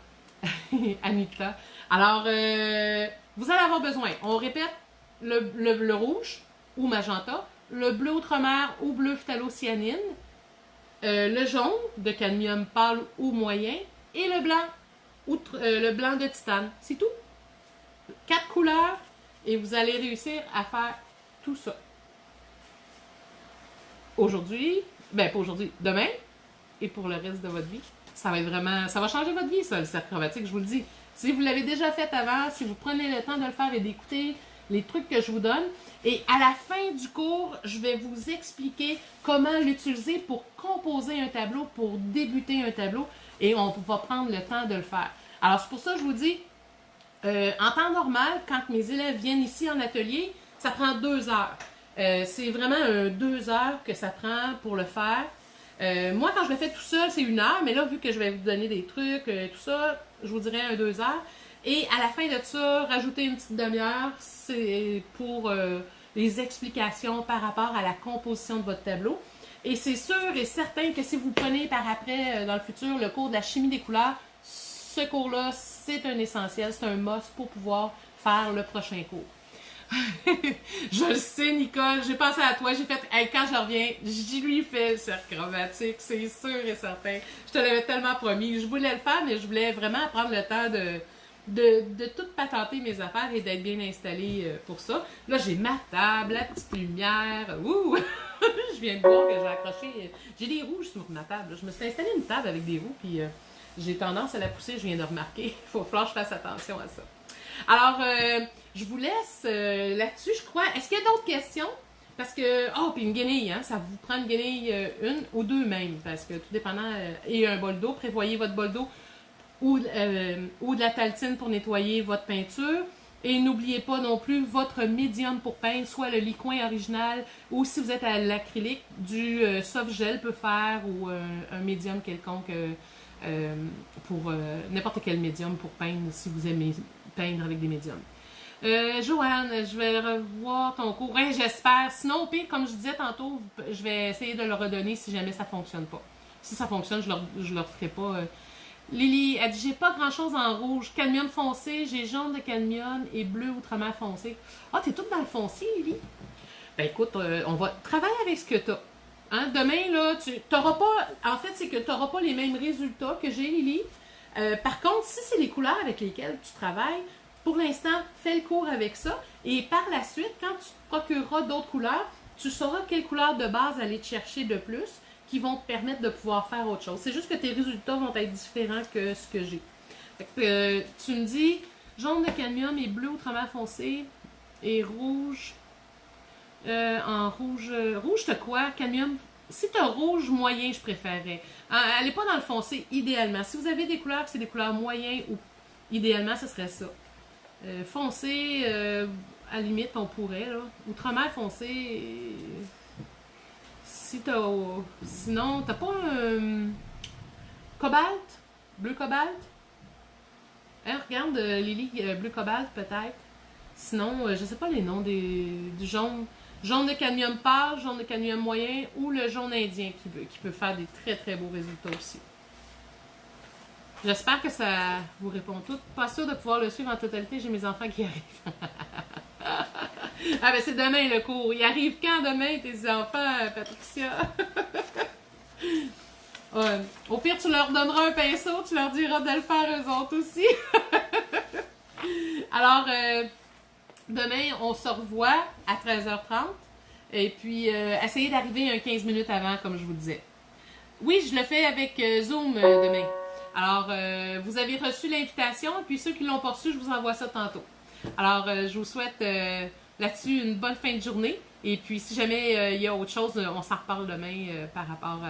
Anita. Alors, vous allez avoir besoin. On répète le rouge ou magenta, le bleu outre-mer ou bleu phtalocyanine, le jaune de cadmium pâle ou moyen et le blanc de titane. C'est tout. 4 couleurs et vous allez réussir à faire tout ça. Aujourd'hui, pas aujourd'hui, demain, et pour le reste de votre vie. Ça va être vraiment... Ça va changer votre vie, ça, le cercle chromatique, je vous le dis. Si vous l'avez déjà fait avant, si vous prenez le temps de le faire et d'écouter les trucs que je vous donne, et à la fin du cours, je vais vous expliquer comment l'utiliser pour composer un tableau, pour débuter un tableau, et on va prendre le temps de le faire. Alors, c'est pour ça que je vous dis, en temps normal, quand mes élèves viennent ici en atelier, ça prend 2 heures. C'est vraiment 2 heures que ça prend pour le faire. Moi, quand je le fais tout seul, c'est 1 heure, mais là, vu que je vais vous donner des trucs, tout ça, je vous dirais 2 heures. Et à la fin de ça, rajouter une petite demi-heure, c'est pour les explications par rapport à la composition de votre tableau. Et c'est sûr et certain que si vous prenez par après, dans le futur, le cours de la chimie des couleurs, ce cours-là, c'est un essentiel, c'est un must pour pouvoir faire le prochain cours. Je le sais, Nicole, j'ai pensé à toi, j'ai fait, hey, quand je reviens, j'y lui fais le cercle chromatique, c'est sûr et certain. Je te l'avais tellement promis. Je voulais le faire, mais je voulais vraiment prendre le temps de tout patenter mes affaires et d'être bien installée pour ça. Là, j'ai ma table, la petite lumière. Ouh! Je viens de voir que j'ai accroché. J'ai des rouges sur ma table. Je me suis installé une table avec des roues, puis j'ai tendance à la pousser, je viens de remarquer. Il faut falloir que je fasse attention à ça. Alors, je vous laisse là-dessus, je crois. Est-ce qu'il y a d'autres questions? Parce que, oh, puis une guenille, hein, ça vous prend une guenille, une ou deux même, parce que tout dépendant, et un bol d'eau, prévoyez votre bol d'eau ou de la taltine pour nettoyer votre peinture. Et n'oubliez pas non plus votre médium pour peindre, soit le licoin original, ou si vous êtes à l'acrylique, du soft gel peut faire, ou un médium quelconque pour n'importe quel médium pour peindre, si vous aimez peindre avec des médiums. Joanne, je vais revoir ton cours. Ouais, j'espère. Sinon, au pire, comme je disais tantôt, je vais essayer de le redonner si jamais ça fonctionne pas. Si ça fonctionne, je le referai pas. Lily, elle dit, j'ai pas grand chose en rouge. Cadmium foncé, j'ai jaune de cadmium et bleu outre-mer foncé. Ah, t'es toute dans le foncé, Lily? Ben écoute, on va travailler avec ce que t'as. Hein? Demain, là, tu t'auras pas. En fait, c'est que tu n'auras pas les mêmes résultats que j'ai, Lily. Par contre, si c'est les couleurs avec lesquelles tu travailles, pour l'instant, fais le cours avec ça. Et par la suite, quand tu te procureras d'autres couleurs, tu sauras quelle couleur de base aller te chercher de plus qui vont te permettre de pouvoir faire autre chose. C'est juste que tes résultats vont être différents que ce que j'ai. Tu me dis jaune de cadmium et bleu outre-mer foncé et rouge. En rouge. Rouge, t'as quoi? Cadmium. Si t'as rouge moyen, je préférerais. Elle n'est pas dans le foncé, idéalement. Si vous avez des couleurs, c'est des couleurs moyennes ou idéalement, ce serait ça. Foncé, à la limite, on pourrait. Là. Outre-mer foncé. Si t'as. Sinon, t'as pas un. Cobalt? Bleu cobalt? Hein, regarde, Lily, bleu cobalt, peut-être. Sinon, je sais pas les noms du jaune. Jaune de cadmium pâle, jaune de cadmium moyen ou le jaune indien qui peut faire des très très beaux résultats aussi. J'espère que ça vous répond tout. Pas sûr de pouvoir le suivre en totalité, j'ai mes enfants qui arrivent. Ah ben c'est demain le cours. Ils arrivent quand demain tes enfants, Patricia? Au pire, tu leur donneras un pinceau, tu leur diras de le faire eux autres aussi. Alors, demain, on se revoit à 13h30. Et puis, essayez d'arriver un 15 minutes avant, comme je vous disais. Oui, je le fais avec Zoom demain. Alors, vous avez reçu l'invitation. Et puis, ceux qui l'ont pas reçu, je vous envoie ça tantôt. Alors, je vous souhaite là-dessus une bonne fin de journée. Et puis, si jamais il y a autre chose, on s'en reparle demain par rapport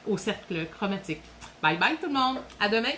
au cercle chromatique. Bye bye tout le monde. À demain.